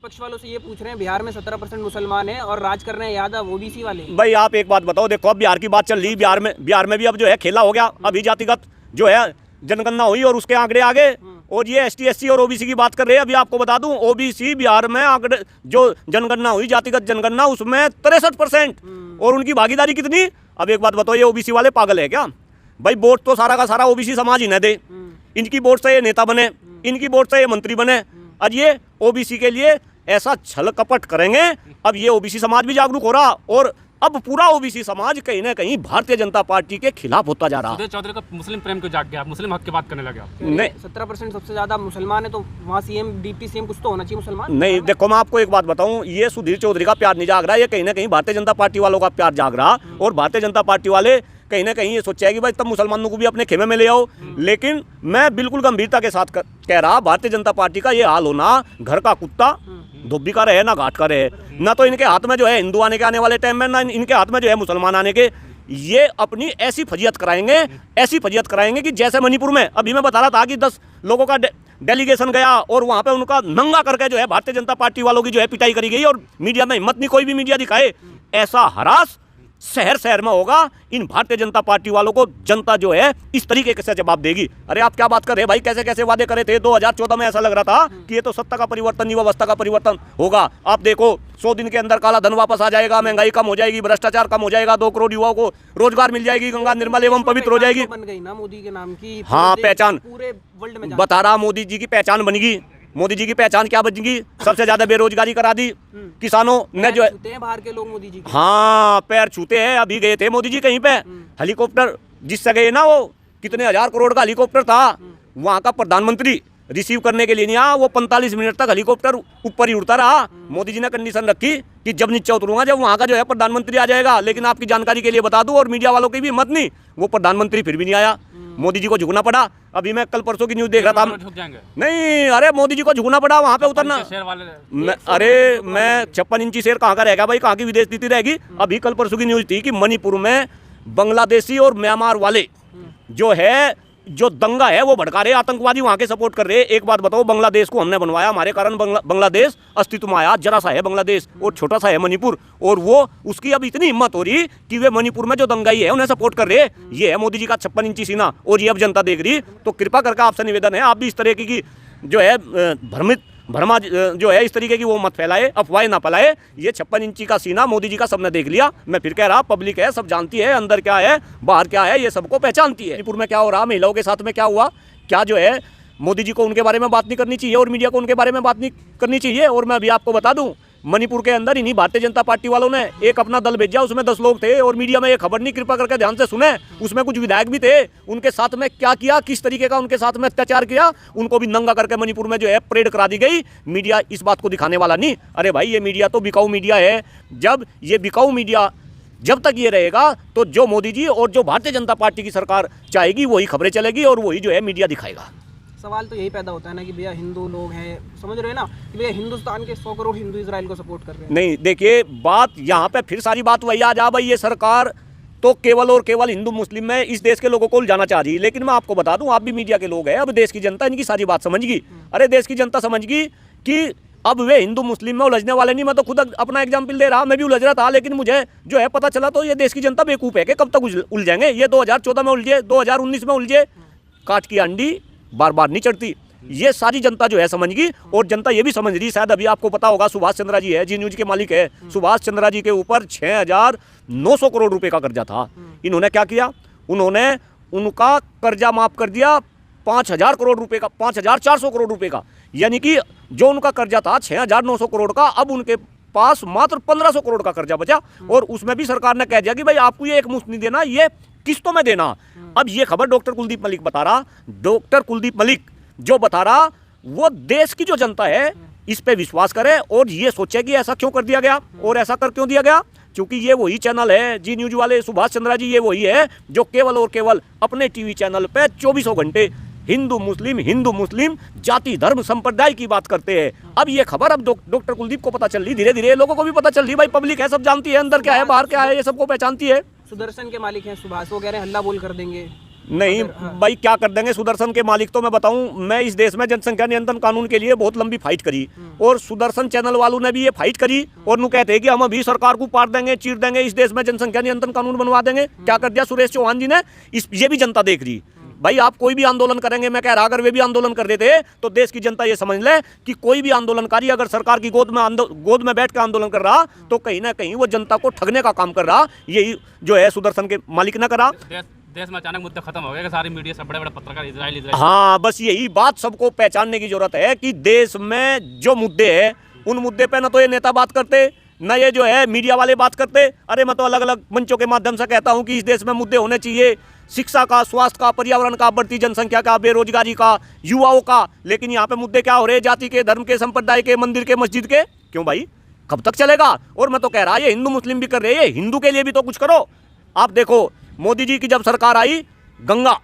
विपक्ष वालों से ये पूछ रहे हैं, बिहार में 17% मुसलमान है और राज कर रहे हैं यादव ओबीसी वाले। भाई आप एक बात बताओ, देखो अब बिहार की बात चल रही, बिहार में भी अब जो है खेला हो गया, अभी जातिगत जो है जनगणना हुई और उसके आंकड़े आगे, और ये एसटी एससी और ओबीसी की बात कर रहे हैं। अभी आपको बता दूं, ओबीसी बिहार में आंकड़े जो जनगणना हुई, जातिगत जनगणना, उसमें 63%, और उनकी भागीदारी कितनी। अब एक बात बताओ, ये ओबीसी वाले पागल है क्या? भाई वोट तो सारा का सारा ओबीसी समाज ही न दे, इनकी वोट से ये नेता बने, इनकी वोट से ये मंत्री बने, और ये ओबीसी के लिए ऐसा छल कपट करेंगे। अब ये ओबीसी समाज भी जागरूक हो रहा, और अब पूरा ओबीसी समाज कहीं ना कहीं भारतीय जनता पार्टी के खिलाफ होता जा रहा। सुधीर चौधरी का मुस्लिम प्रेम को जाग गया, मुस्लिम हक की बात करने लगे आप। नहीं, 17% सबसे ज्यादा मुसलमान है, तो वहाँ सीएम डिप्टी सीएम कुछ तो होना चाहिए मुसलमान। नहीं देखो, मैं आपको एक बात बताऊं, ये सुधीर चौधरी का प्यार नहीं जाग रहा, ये कहीं ना कहीं भारतीय जनता पार्टी वालों का प्यार जाग रहा, और भारतीय जनता पार्टी वाले कहीं ना कहीं ये सोचा है कि भाई तब मुसलमानों को भी अपने खेमे में ले आओ। लेकिन मैं बिल्कुल गंभीरता के साथ कह रहा, भारतीय जनता पार्टी का ये हाल होना, घर का कुत्ता धोबी का रहे ना घाट का रहे, ना तो इनके हाथ में जो है हिंदू आने के आने वाले टाइम में, ना इनके हाथ में जो है मुसलमान आने के। ये अपनी ऐसी फजीयत कराएंगे कि जैसे मणिपुर में अभी मैं बता रहा था कि 10 लोगों का डेलीगेशन गया और वहां पे उनका नंगा करके जो है भारतीय जनता पार्टी वालों की जो है पिटाई करी गई, और मीडिया में हिम्मत नहीं कोई भी मीडिया दिखाए। ऐसा हरास शहर शहर में होगा। इन भारतीय जनता पार्टी वालों को जनता जो है इस तरीके से जवाब देगी। अरे आप क्या बात कर रहे हैं भाई, कैसे कैसे वादे करे थे 2014 में, ऐसा लग रहा था कि ये तो सत्ता का परिवर्तन, व्यवस्था का परिवर्तन होगा। आप देखो 100 दिन के अंदर काला धन वापस आ जाएगा, महंगाई कम हो जाएगी, भ्रष्टाचार कम हो जाएगा, 2 करोड़ युवाओं को रोजगार मिल जाएगी, गंगा निर्मल एवं पवित्र हो जाएगी। बन गई ना मोदी के नाम की, हाँ पहचान पूरे वर्ल्ड में बता रहा, मोदी जी की पहचान बनेगी। मोदी जी की पहचान क्या बनेगी? सबसे ज्यादा बेरोजगारी करा दी किसानों ने जो है, बाहर के लोग मोदी जी के। हाँ पैर छूते हैं। अभी गए थे मोदी जी कहीं पे, हेलीकॉप्टर जिससे गए ना, वो कितने 1000 करोड़ का हेलीकॉप्टर था, वहां का प्रधानमंत्री रिसीव करने के लिए नहीं आया, वो 45 मिनट तक हेलीकॉप्टर ऊपर ही उड़ता रहा। मोदी जी ने कंडीशन रखी कि जब नीचे उतरूंगा जब वहां का जो है प्रधानमंत्री आ जाएगा। लेकिन आपकी जानकारी के लिए बता दूं, और मीडिया वालों की भी हिम्मत नहीं, वो प्रधानमंत्री फिर भी नहीं आया, मोदी जी को झुकना पड़ा। अभी मैं कल परसों की न्यूज देख रहा था, नहीं अरे मोदी जी को झुकना पड़ा वहां पे उतरना। अरे मैं 56 इंची शेर कहाँ का रहेगा भाई, कहाँ की विदेश नीति रहेगी। अभी कल परसों की न्यूज थी कि मणिपुर में बांग्लादेशी और म्यांमार वाले जो दंगा है वो भड़का रहे, आतंकवादी वहां के सपोर्ट कर रहे हैं। एक बात बताओ, बांग्लादेश को हमने बनवाया, हमारे कारण बांग्लादेश अस्तित्व में आया। जरा सा है बांग्लादेश और छोटा सा है मणिपुर, और वो उसकी अब इतनी हिम्मत हो रही कि वे मणिपुर में जो दंगाई है उन्हें सपोर्ट कर रहे हैं। ये है मोदी जी का 56 इंची सीना, और ये अब जनता देख रही। तो कृपा करके आपसे निवेदन है, आप भी इस तरह की जो है भ्रमा जो है इस तरीके की वो मत फैलाए, अफवाहें ना फैलाए। ये 56 इंची का सीना मोदी जी का सबने देख लिया। मैं फिर कह रहा, पब्लिक है, सब जानती है अंदर क्या है बाहर क्या है, ये सबको पहचानती है। मणिपुर में क्या हो रहा, महिलाओं के साथ में क्या हुआ, क्या जो है मोदी जी को उनके बारे में बात नहीं करनी चाहिए, और मीडिया को उनके बारे में बात नहीं करनी चाहिए। और मैं अभी आपको बता दूं, मणिपुर के अंदर इन्हीं भारतीय जनता पार्टी वालों ने एक अपना दल भेजा, उसमें 10 लोग थे, और मीडिया में ये खबर नहीं, कृपा करके ध्यान से सुने, उसमें कुछ विधायक भी थे। उनके साथ में क्या किया, किस तरीके का उनके साथ में अत्याचार किया, उनको भी नंगा करके मणिपुर में जो है परेड करा दी गई। मीडिया इस बात को दिखाने वाला नहीं। अरे भाई ये मीडिया तो बिकाऊ मीडिया है। जब ये बिकाऊ मीडिया जब तक ये रहेगा, तो जो मोदी जी और जो भारतीय जनता पार्टी की सरकार चाहेगी वही खबरें चलेगी, और वही जो है मीडिया दिखाएगा। सवाल तो यही पैदा होता है ना कि भैया हिंदू लोग हैं, समझ रहे हैं ना कि भैया हिंदुस्तान के 100 करोड़ हिंदू इजराइल को सपोर्ट कर रहे हैं। नहीं देखिए, बात यहाँ पे फिर सारी बात वही आ जा, भाई ये सरकार तो केवल और केवल हिंदू मुस्लिम में इस देश के लोगों को उलझाना चाह रही है। लेकिन मैं आपको बता दूं, आप भी मीडिया के लोग हैं, अब देश की जनता इनकी सारी बात समझ गई। अरे देश की जनता समझ गई कि अब वे हिंदू मुस्लिम में उलझने वाले नहीं। मैं तो खुद अपना एग्जाम्पल दे रहा, मैं भी उलझ रहा था, लेकिन मुझे जो है पता चला तो ये देश की जनता बेवकूफ़ है कि कब तक उलझेंगे। ये 2014 में उलझे, 2019 में उलझे, काट की अंडी बार बार नहीं चढ़ती। ये सारी जनता जो है समझ गई, और जनता ये भी समझ रही। शायद अभी आपको पता होगा, सुभाष चंद्रा जी है, जी न्यूज के मालिक है, सुभाष चंद्रा जी के ऊपर 6,900 करोड़ रुपए का कर्जा था। इन्होंने क्या किया, उन्होंने उनका कर्जा माफ कर दिया 5,000 करोड़ रुपए का, 5,400 करोड़ रुपए का। यानी कि जो उनका कर्जा था 6,900 करोड़ का, अब उनके पास मात्र 1,500 करोड़ का कर्जा बचा। और उसमें भी सरकार ने कह दिया कि भाई आपको ये एक मुश्त नहीं देना, ये किस्तों में देना। अब ये खबर डॉक्टर कुलदीप मलिक बता रहा, डॉक्टर कुलदीप मलिक जो बता रहा, वो देश की जो जनता है इस पे विश्वास करे और ये सोचे कि ऐसा क्यों कर दिया गया, और ऐसा कर क्यों दिया गया। क्योंकि ये वही चैनल है, जी न्यूज वाले सुभाष चंद्रा जी, ये वही है जो केवल और केवल अपने टीवी चैनल पे 24 घंटे हिंदू मुस्लिम जाति धर्म संप्रदाय की बात करते हैं। अब ये खबर अब डॉक्टर कुलदीप को पता चल रही, धीरे धीरे लोगों को भी पता चल रही। भाई पब्लिक है, सब जानती है अंदर क्या है बाहर क्या है, ये सबको पहचानती है। सुदर्शन के मालिक हैं सुभाष, वो कह रहे हैं हल्ला बोल कर देंगे। नहीं भाई, क्या कर देंगे सुदर्शन के मालिक। तो मैं बताऊं, मैं इस देश में जनसंख्या नियंत्रण कानून के लिए बहुत लंबी फाइट करी, और सुदर्शन चैनल वालों ने भी ये फाइट करी, और नु कहते हैं कि हम अभी सरकार को पार देंगे, चीर देंगे, इस देश में जनसंख्या नियंत्रण कानून बनवा देंगे। क्या कर दिया सुरेश चौहान जी ने, ये भी जनता देख रही। भाई आप कोई भी आंदोलन करेंगे, मैं कह रहा अगर वे भी आंदोलन कर देते तो देश की जनता ये समझ ले कि कोई भी आंदोलनकारी अगर सरकार की गोद में बैठ कर आंदोलन कर रहा तो कहीं ना कहीं वो जनता को ठगने का काम कर रहा। यही जो है सुदर्शन के मालिक ने करा। देश में अचानक मुद्दे खत्म हो गए, सारी मीडिया सब बड़े बड़े पत्रकार इजराइल हाँ, बस यही बात सबको पहचानने की जरूरत है कि देश में जो मुद्दे हैं उन मुद्दे पे ना तो ये नेता बात करते, न ये जो है मीडिया वाले बात करते। अरे मैं तो अलग अलग मंचों के माध्यम से कहता हूं कि इस देश में मुद्दे होने चाहिए, शिक्षा का, स्वास्थ्य का, पर्यावरण का, बढ़ती जनसंख्या का, बेरोजगारी का, युवाओं का। लेकिन यहाँ पे मुद्दे क्या हो रहे हैं, जाति के, धर्म के, संप्रदाय के, मंदिर के, मस्जिद के। क्यों भाई, कब तक चलेगा? और मैं तो कह रहा ये हिंदू मुस्लिम भी कर रहे हैं, हिंदू के लिए भी तो कुछ करो। आप देखो मोदी जी की जब सरकार आई, गंगा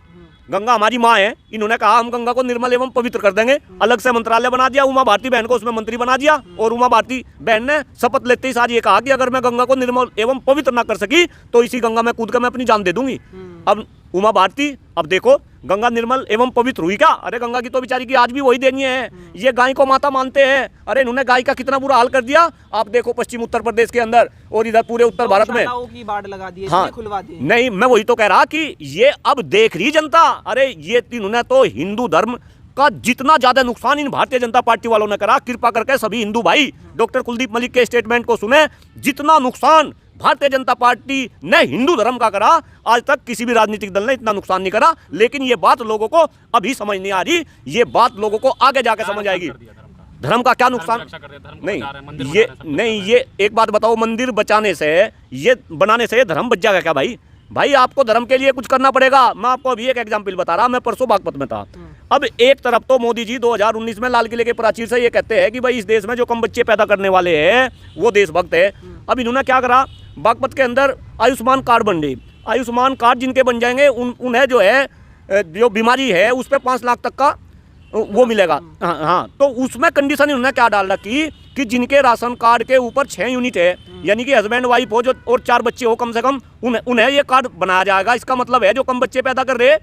हमारी माँ है, इन्होंने कहा हम गंगा को निर्मल एवं पवित्र कर देंगे, अलग से मंत्रालय बना दिया, उमा भारती बहन को उसमें मंत्री बना दिया, और उमा भारती बहन ने शपथ लेते ही सारी ये कहा कि अगर मैं गंगा को निर्मल एवं पवित्र ना कर सकी तो इसी गंगा में कूद कर मैं अपनी जान दे दूंगी। अब उमा भारती, अब देखो गंगा निर्मल एवं पवित्र हुई क्या? अरे गंगा की तो बेचारी की आज भी वही देनी है। ये गाय को माता मानते हैं, अरे इन्होंने गाय का कितना बुरा हाल कर दिया। आप देखो पश्चिम उत्तर प्रदेश के अंदर और इधर पूरे उत्तर भारत में की बाढ़ लगा दी है, हाँ, खुलवा दी। नहीं, मैं वही तो कह रहा कि ये अब देख रही जनता। अरे ये इन्होंने तो हिंदू धर्म का जितना ज्यादा नुकसान इन भारतीय जनता पार्टी वालों ने करा, कृपा करके सभी हिंदू भाई डॉक्टर कुलदीप मलिक के स्टेटमेंट को सुने। जितना नुकसान भारतीय जनता पार्टी ने हिंदू धर्म का करा, आज तक किसी भी राजनीतिक दल ने इतना नुकसान नहीं करा। लेकिन ये बात लोगों को अभी समझ नहीं आ रही, ये बात लोगों को आगे जाके समझ आएगी। धर्म का क्या नुकसान? नहीं, ये एक बात बताओ, मंदिर बचाने से, ये बनाने से धर्म बच जाएगा क्या भाई? भाई आपको धर्म के लिए कुछ करना पड़ेगा। मैं आपको अभी एक एग्जाम्पल बता रहा, मैं परसों बागपत में था। अब एक तरफ तो मोदी जी 2019 में लाल किले के प्राचीर से ये कहते हैं कि भाई इस देश में जो कम बच्चे पैदा करने वाले हैं वो देशभक्त है। अब इन्होंने क्या करा, बागपत के अंदर आयुष्मान कार्ड बन रही। आयुष्मान कार्ड जिनके बन जाएंगे उन्हें जो है जो बीमारी है उस पर 5 लाख तक का वो मिलेगा। हाँ, तो उसमें कंडीशन इन्होंने क्या डाल रखी कि जिनके राशन कार्ड के ऊपर 6 यूनिट है, यानी कि हस्बैंड वाइफ हो जो और 4 बच्चे हो कम से कम, उन्हें ये कार्ड बनाया जाएगा। इसका मतलब है जो कम बच्चे पैदा कर रहे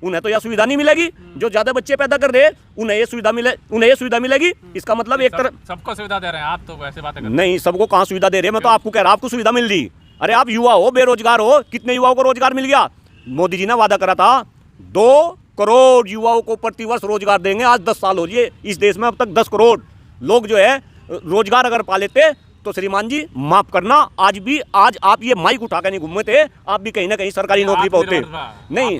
उन्हें तो यह सुविधा नहीं मिलेगी, जो ज्यादा बच्चे पैदा कर रहे उन्हें ये सुविधा मिलेगी। इसका मतलब एक तरफ सबको सुविधा दे रहे हैं, आप तो वैसे बातें कर नहीं, सबको कहाँ सुविधा दे रहे हैं? मैं तो आपको कह रहा आपको सुविधा मिल रही। अरे आप युवा हो, बेरोजगार हो, कितने युवाओं को रोजगार मिल गया? मोदी जी ने वादा करा था 2 करोड़ युवाओं को प्रतिवर्ष रोजगार देंगे। आज 10 साल हो गए, इस देश में अब तक 10 करोड़ लोग जो है रोजगार अगर पा लेते तो श्रीमान जी माफ करना, आज आप ये माइक उठा के नहीं घूमे थे, आप भी कहीं ना कहीं सरकारी नौकरी पे होते। नहीं,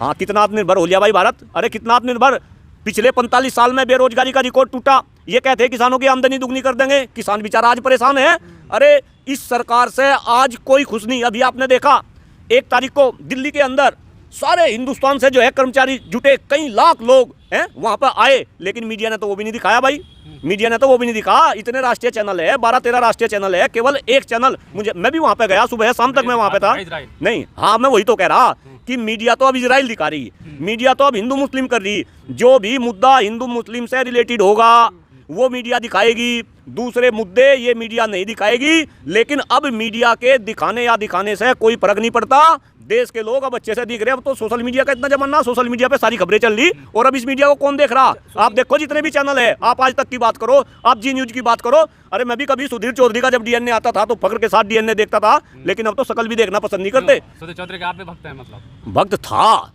हाँ, कितना आत्मनिर्भर हो लिया भाई भारत। अरे कितना आत्मनिर्भर, पिछले 45 साल में बेरोजगारी का रिकॉर्ड टूटा। ये कहते हैं किसानों की आमदनी दुगनी कर देंगे, किसान बेचारा आज परेशान है। अरे इस सरकार से आज कोई खुश नहीं। अभी आपने देखा 1 तारीख को दिल्ली के अंदर सारे हिंदुस्तान से जो है कर्मचारी जुटे, कई लाख लोग हैं वहां पर आए, लेकिन मीडिया ने तो वो भी नहीं दिखाया भाई। मीडिया ने तो वो भी नहीं दिखा। इतने राष्ट्रीय चैनल है, 12-13 राष्ट्रीय चैनल है, केवल एक चैनल मैं भी वहां पे गया, सुबह शाम तक मैं वहां पे था। नहीं, हाँ, मैं वही तो कह रहा कि मीडिया तो अब इजराइल दिखा रही, मीडिया तो अब हिंदू मुस्लिम कर रही। जो भी मुद्दा हिंदू मुस्लिम से रिलेटेड होगा वो मीडिया दिखाएगी, दूसरे मुद्दे ये मीडिया नहीं दिखाएगी। लेकिन अब मीडिया के दिखाने या दिखाने से कोई फर्क नहीं पड़ता। देश के लोग अब अच्छे से दिख रहे हैं। अब तो सोशल मीडिया का इतना जमाना, सोशल मीडिया पे सारी खबरें चल रही, और अब इस मीडिया को कौन देख रहा? आप देखो जितने भी चैनल है, आप आज तक की बात करो, आप जी न्यूज की बात करो। अरे मैं भी कभी सुधीर चौधरी का जब डीएनए आता था तो फख्र के साथ डीएनए देखता था, लेकिन अब तो शकल भी देखना पसंद नहीं करते। सुधीर चौधरी का आप भी भक्त हैं? मतलब भक्त था,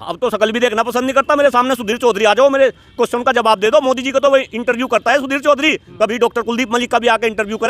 अब तो शकल भी देखना पसंद नहीं करता। मेरे सामने सुधीर चौधरी आ जाओ, मेरे क्वेश्चन का जवाब दे दो। मोदी जी को तो इंटरव्यू करता है सुधीर चौधरी, कभी डॉक्टर कुलदीप मलिक का भी आके इंटरव्यू